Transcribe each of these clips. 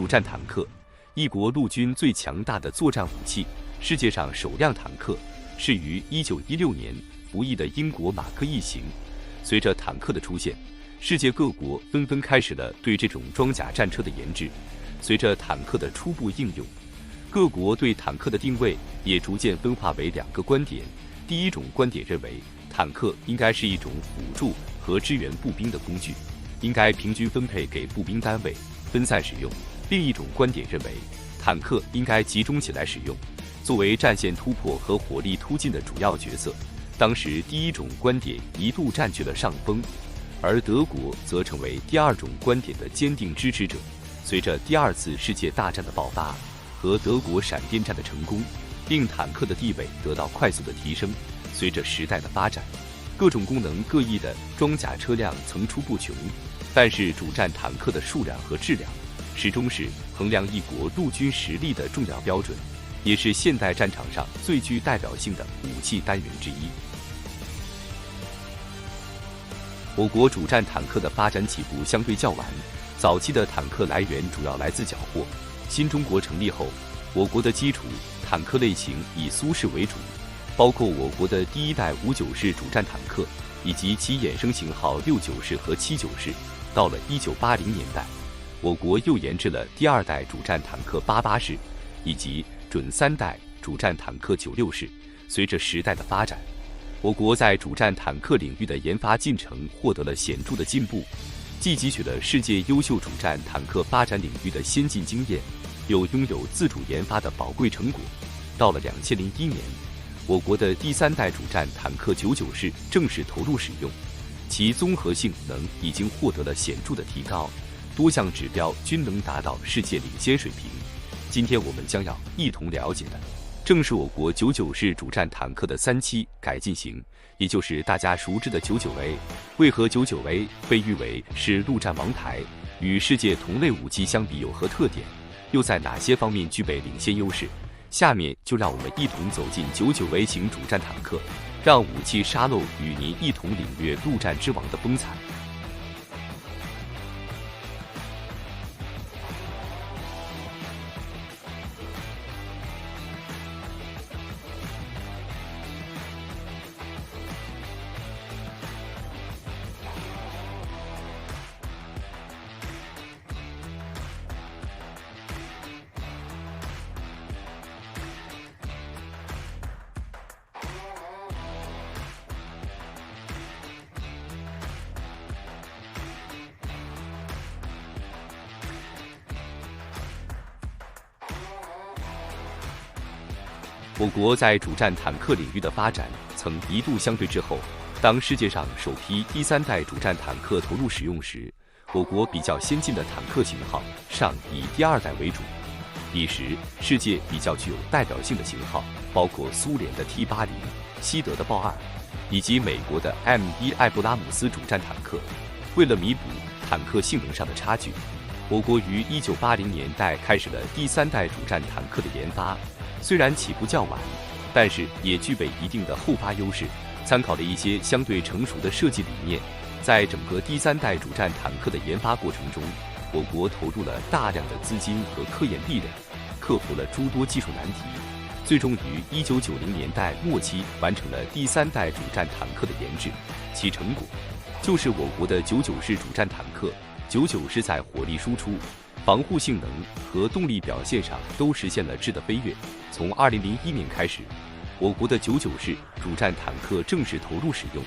主战坦克，一国陆军最强大的作战武器，世界上首辆坦克是于1916年服役的英国马克1型。随着坦克的出现，世界各国纷纷开始了对这种装甲战车的研制。随着坦克的初步应用，各国对坦克的定位也逐渐分化为2个观点。第一种观点认为，坦克应该是一种辅助和支援步兵的工具，应该平均分配给步兵单位，分散使用。另一种观点认为，坦克应该集中起来使用，作为战线突破和火力突进的主要角色。当时第一种观点一度占据了上风，而德国则成为第二种观点的坚定支持者。随着第2次世界大战的爆发和德国闪电战的成功，令坦克的地位得到快速的提升。随着时代的发展，各种功能各异的装甲车辆层出不穷，但是主战坦克的数量和质量始终是衡量一国陆军实力的重要标准，也是现代战场上最具代表性的武器单元之一。我国主战坦克的发展起步相对较晚，早期的坦克来源主要来自缴获。新中国成立后，我国的基础坦克类型以苏式为主，包括我国的第1代59式主战坦克以及其衍生型号69式和79式。到了1980年代，我国又研制了第2代主战坦克88式以及准3代主战坦克96式。随着时代的发展，我国在主战坦克领域的研发进程获得了显著的进步，既汲取了世界优秀主战坦克发展领域的先进经验，又拥有自主研发的宝贵成果。到了2001年，我国的第3代主战坦克99式正式投入使用，其综合性能已经获得了显著的提高，多项指标均能达到世界领先水平。今天我们将要一同了解的，正是我国99式主战坦克的3期改进型，也就是大家熟知的99A。为何99A被誉为是陆战王牌？与世界同类武器相比有何特点？又在哪些方面具备领先优势？下面就让我们一同走进99A 型主战坦克，让武器沙漏与您一同领略陆战之王的风采。我国在主战坦克领域的发展曾一度相对滞后。当世界上首批第3代主战坦克投入使用时，我国比较先进的坦克型号尚以第2代为主。彼时，世界比较具有代表性的型号包括苏联的 T80、西德的豹2，以及美国的 M1艾布拉姆斯主战坦克。为了弥补坦克性能上的差距，我国于1980年代开始了第3代主战坦克的研发。虽然起步较晚，但是也具备一定的后发优势。参考了一些相对成熟的设计理念，在整个第3代主战坦克的研发过程中，我国投入了大量的资金和科研力量，克服了诸多技术难题，最终于1990年代末期完成了第3代主战坦克的研制。其成果就是我国的99式主战坦克。99是在火力输出、防护性能和动力表现上都实现了质的飞跃。从2001年开始，我国的99式主战坦克正式投入使用，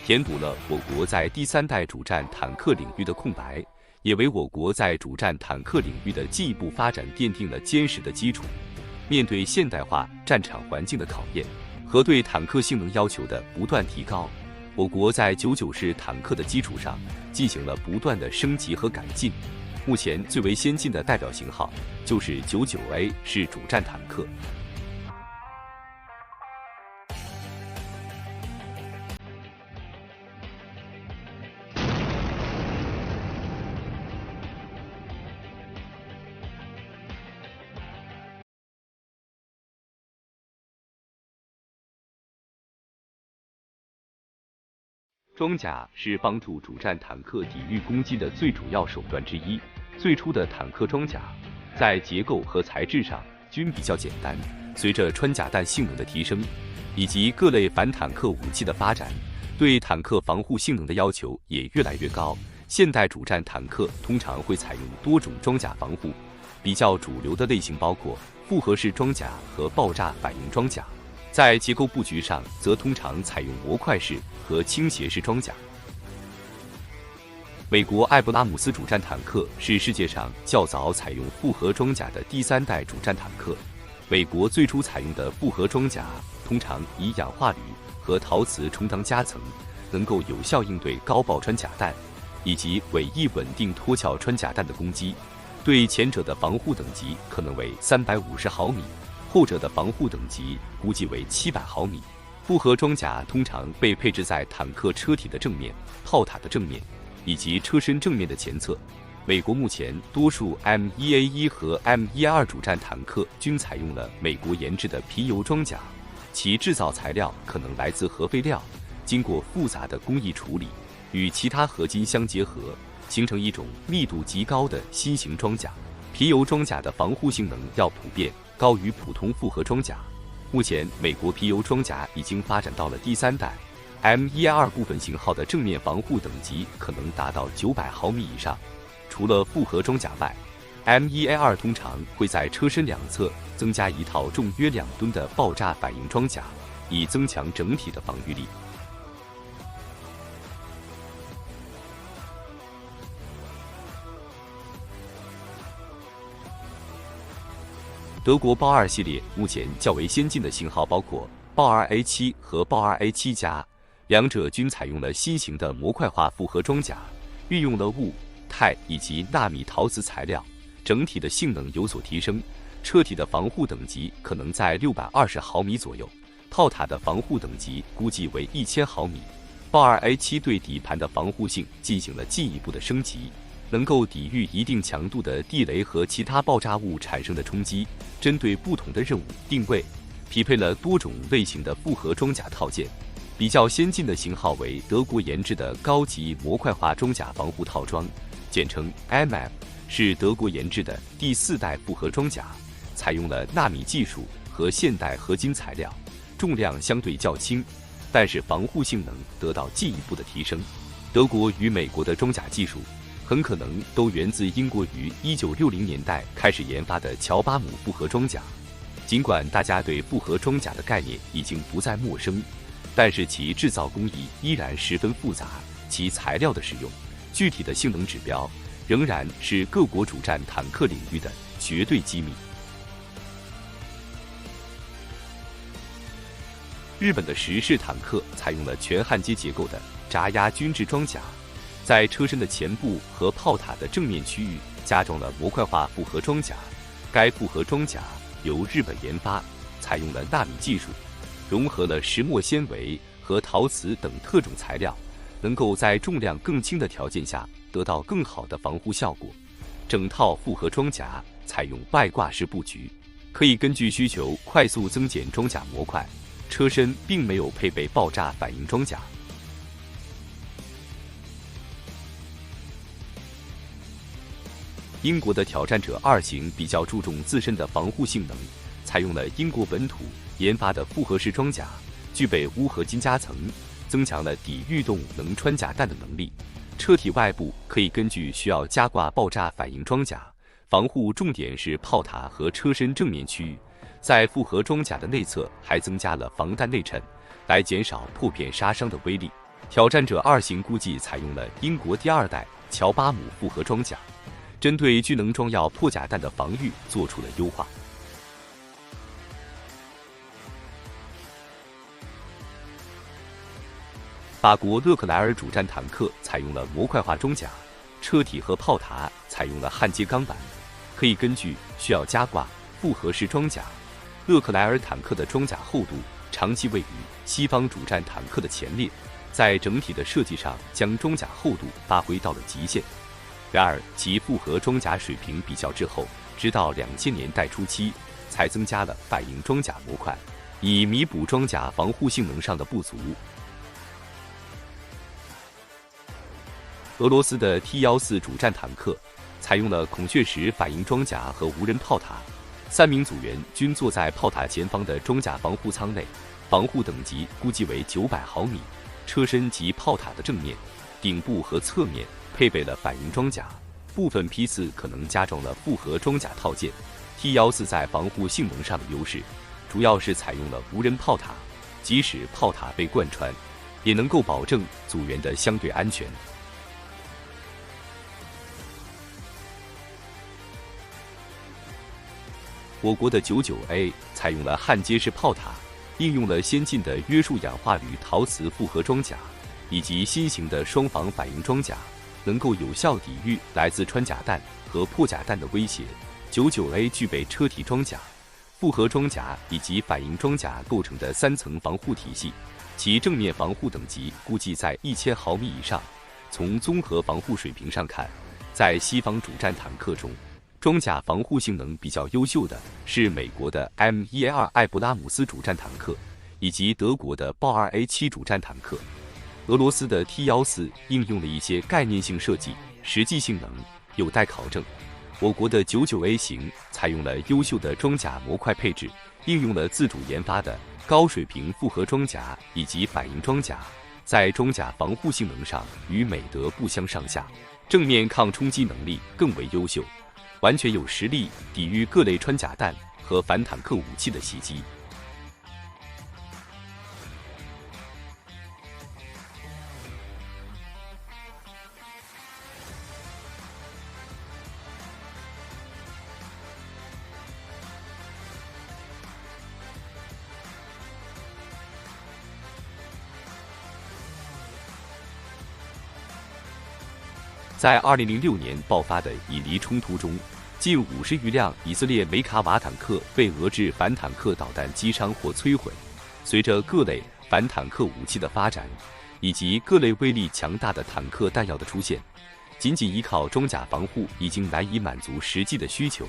填补了我国在第3代主战坦克领域的空白，也为我国在主战坦克领域的进一步发展奠定了坚实的基础。面对现代化战场环境的考验和对坦克性能要求的不断提高，我国在99式坦克的基础上进行了不断的升级和改进。目前最为先进的代表型号就是99A式主战坦克。装甲是帮助主战坦克抵御攻击的最主要手段之一。最初的坦克装甲在结构和材质上均比较简单。随着穿甲弹性能的提升，以及各类反坦克武器的发展，对坦克防护性能的要求也越来越高。现代主战坦克通常会采用多种装甲防护，比较主流的类型包括复合式装甲和爆炸反应装甲。在结构布局上，则通常采用模块式和倾斜式装甲。美国艾布拉姆斯主战坦克是世界上较早采用复合装甲的第3代主战坦克。美国最初采用的复合装甲通常以氧化铝和陶瓷充当夹层，能够有效应对高爆穿甲弹以及尾翼稳定脱壳穿甲弹的攻击。对前者的防护等级可能为350毫米，后者的防护等级估计为700毫米。复合装甲通常被配置在坦克车体的正面、炮塔的正面以及车身正面的前侧。美国目前多数 M1A1 和 M1A2 主战坦克均采用了美国研制的皮铀装甲，其制造材料可能来自核废料，经过复杂的工艺处理，与其他合金相结合，形成一种密度极高的新型装甲。皮铀装甲的防护性能要普遍高于普通复合装甲。目前，美国皮铀装甲已经发展到了第3代 M1A2 部分型号的正面防护等级可能达到900毫米以上。除了复合装甲外， M1A2 通常会在车身两侧增加一套重约2吨的爆炸反应装甲，以增强整体的防御力。德国豹2系列目前较为先进的型号包括豹 2A7 和豹 2A7 加，两者均采用了新型的模块化复合装甲，运用了钨、钛以及纳米陶瓷材料，整体的性能有所提升。车体的防护等级可能在620毫米左右，炮塔的防护等级估计为1000毫米。豹 2A7 对底盘的防护性进行了进一步的升级，能够抵御一定强度的地雷和其他爆炸物产生的冲击，针对不同的任务定位，匹配了多种类型的复合装甲套件。比较先进的型号为德国研制的高级模块化装甲防护套装，简称 MF， 是德国研制的第4代复合装甲，采用了纳米技术和现代合金材料，重量相对较轻，但是防护性能得到进一步的提升。德国与美国的装甲技术很可能都源自英国于1960年代开始研发的乔巴姆复合装甲。尽管大家对复合装甲的概念已经不再陌生，但是其制造工艺依然十分复杂，其材料的使用、具体的性能指标仍然是各国主战坦克领域的绝对机密。日本的石式坦克采用了全焊接结构的闸压均质装甲，在车身的前部和炮塔的正面区域加装了模块化复合装甲。该复合装甲由日本研发，采用了纳米技术，融合了石墨纤维和陶瓷等特种材料，能够在重量更轻的条件下得到更好的防护效果。整套复合装甲采用外挂式布局，可以根据需求快速增减装甲模块。车身并没有配备爆炸反应装甲。英国的挑战者2型比较注重自身的防护性能，采用了英国本土研发的复合式装甲，具备钨合金夹层，增强了抵御动能穿甲弹的能力。车体外部可以根据需要加挂爆炸反应装甲，防护重点是炮塔和车身正面区域。在复合装甲的内侧还增加了防弹内衬，来减少破片杀伤的威力。挑战者2型估计采用了英国第2代乔巴姆复合装甲，针对聚能装药破甲弹的防御做出了优化。法国勒克莱尔主战坦克采用了模块化装甲，车体和炮塔采用了焊接钢板，可以根据需要加挂复合式装甲。勒克莱尔坦克的装甲厚度长期位于西方主战坦克的前列，在整体的设计上将装甲厚度发挥到了极限。然而，其复合装甲水平比较滞后，直到2000年代初期才增加了反应装甲模块，以弥补装甲防护性能上的不足。俄罗斯的 T-14主战坦克采用了孔雀石反应装甲和无人炮塔。3名组员均坐在炮塔前方的装甲防护舱内，防护等级估计为900毫米。车身及炮塔的正面、顶部和侧面配备了反应装甲，部分批次可能加装了复合装甲套件。T-14在防护性能上的优势，主要是采用了无人炮塔，即使炮塔被贯穿，也能够保证组员的相对安全。我国的99A 采用了焊接式炮塔，应用了先进的约束氧化铝陶瓷复合装甲以及新型的双防反应装甲，能够有效抵御来自穿甲弹和破甲弹的威胁。99A 具备车体装甲、复合装甲以及反应装甲构成的3层防护体系，其正面防护等级估计在1000毫米以上。从综合防护水平上看，在西方主战坦克中，装甲防护性能比较优秀的是美国的 M1A2 艾布拉姆斯主战坦克，以及德国的豹 2A7 主战坦克。俄罗斯的 T-14应用了一些概念性设计，实际性能有待考证。我国的99A 型采用了优秀的装甲模块配置，应用了自主研发的高水平复合装甲以及反应装甲，在装甲防护性能上与美德不相上下，正面抗冲击能力更为优秀，完全有实力抵御各类穿甲弹和反坦克武器的袭击。在2006年爆发的以黎冲突中，近50余辆以色列梅卡瓦坦克被俄制反坦克导弹击伤或摧毁。随着各类反坦克武器的发展，以及各类威力强大的坦克弹药的出现，仅仅依靠装甲防护已经难以满足实际的需求，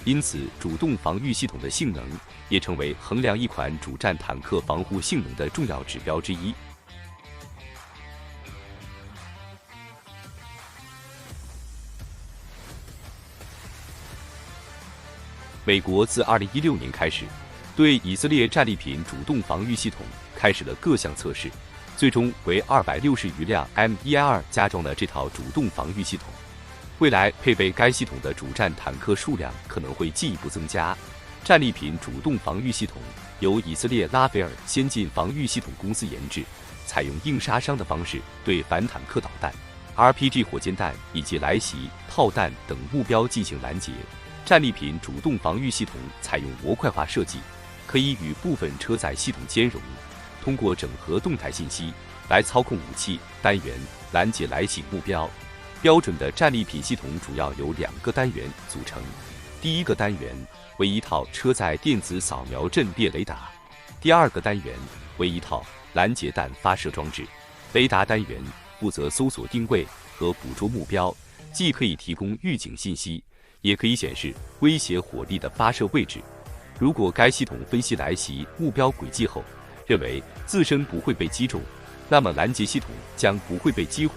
因此主动防御系统的性能也成为衡量一款主战坦克防护性能的重要指标之一。美国自2016年开始，对以色列战利品主动防御系统开始了各项测试，最终为260余辆 M1A2 加装了这套主动防御系统。未来配备该系统的主战坦克数量可能会进一步增加。战利品主动防御系统由以色列拉斐尔先进防御系统公司研制，采用硬杀伤的方式对反坦克导弹、RPG 火箭弹以及来袭炮弹等目标进行拦截。战利品主动防御系统采用模块化设计，可以与部分车载系统兼容，通过整合动态信息来操控武器单元拦截来袭目标。标准的战利品系统主要由2个单元组成，第一个单元为一套车载电子扫描阵列雷达，第二个单元为一套拦截弹发射装置。雷达单元负责搜索定位和捕捉目标，既可以提供预警信息，也可以显示威胁火力的发射位置。如果该系统分析来袭目标轨迹后，认为自身不会被击中，那么拦截系统将不会被激活。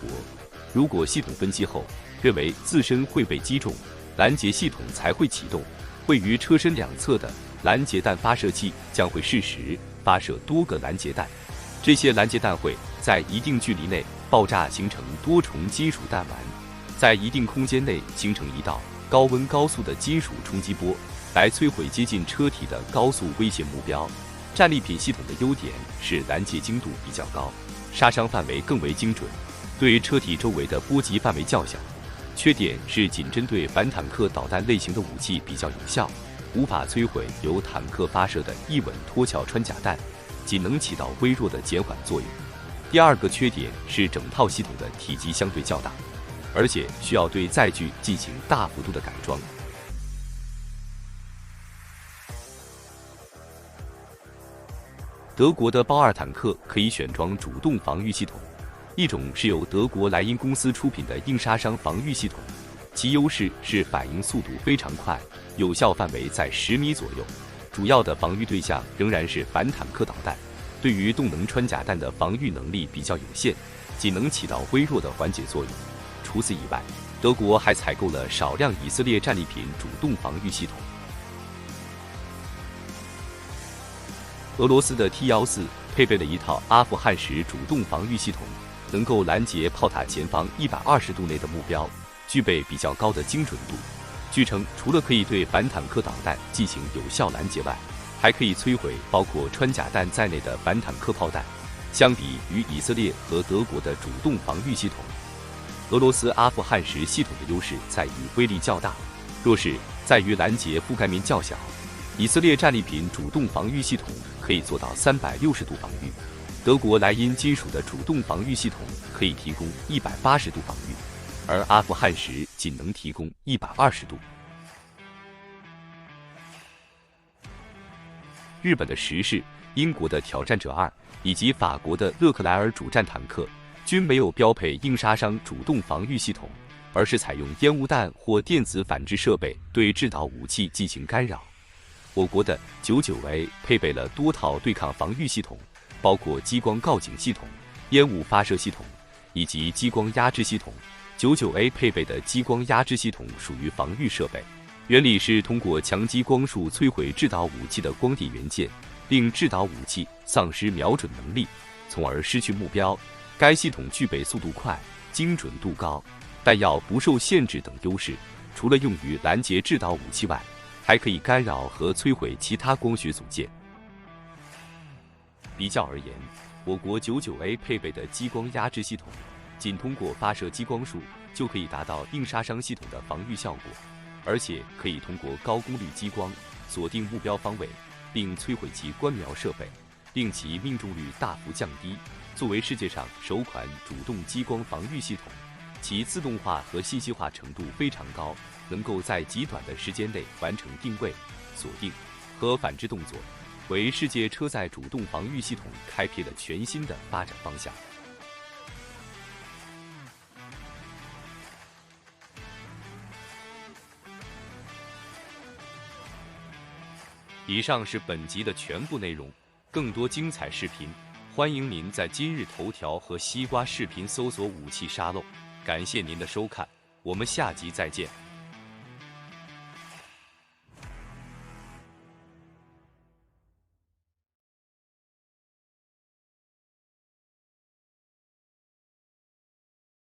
如果系统分析后认为自身会被击中，拦截系统才会启动。位于车身两侧的拦截弹发射器将会适时发射多个拦截弹，这些拦截弹会在一定距离内爆炸，形成多重金属弹丸，在一定空间内形成一道高温高速的金属冲击波，来摧毁接近车体的高速威胁目标。战利品系统的优点是拦截精度比较高，杀伤范围更为精准，对车体周围的波及范围较小。缺点是仅针对反坦克导弹类型的武器比较有效，无法摧毁由坦克发射的一稳脱壳穿甲弹，仅能起到微弱的减缓作用。第二个缺点是整套系统的体积相对较大，而且需要对载具进行大幅度的改装。德国的豹2坦克可以选装主动防御系统，一种是由德国莱茵公司出品的硬杀伤防御系统，其优势是反应速度非常快，有效范围在10米左右，主要的防御对象仍然是反坦克导弹，对于动能穿甲弹的防御能力比较有限，仅能起到微弱的缓解作用。除此以外，德国还采购了少量以色列战利品主动防御系统。俄罗斯的 T-14配备了一套阿富汗式主动防御系统，能够拦截炮塔前方120度内的目标，具备比较高的精准度。据称，除了可以对反坦克导弹进行有效拦截外，还可以摧毁包括穿甲弹在内的反坦克炮弹。相比于以色列和德国的主动防御系统，俄罗斯阿富汗式系统的优势在于威力较大，弱势在于拦截覆盖面较小。以色列战利品主动防御系统可以做到360度防御，德国莱茵金属的主动防御系统可以提供180度防御，而阿富汗时仅能提供120度。日本的石式、英国的挑战者2以及法国的勒克莱尔主战坦克均没有标配硬杀伤主动防御系统，而是采用烟雾弹或电子反制设备对制导武器进行干扰。我国的 99A 配备了多套对抗防御系统，包括激光告警系统、烟雾发射系统以及激光压制系统。99A 配备的激光压制系统属于防御设备，原理是通过强激光束摧毁制导武器的光电元件，令制导武器丧失瞄准能力，从而失去目标。该系统具备速度快、精准度高、弹药不受限制等优势，除了用于拦截制导武器外，还可以干扰和摧毁其他光学组件。比较而言，我国 99A 配备的激光压制系统，仅通过发射激光束就可以达到硬杀伤系统的防御效果，而且可以通过高功率激光锁定目标方位，并摧毁其观瞄设备，令其命中率大幅降低。作为世界上首款主动激光防御系统，其自动化和信息化程度非常高，能够在极短的时间内完成定位、锁定和反制动作，为世界车载主动防御系统开辟了全新的发展方向。以上是本集的全部内容，更多精彩视频，欢迎您在今日头条和西瓜视频搜索武器沙漏。感谢您的收看，我们下集再见。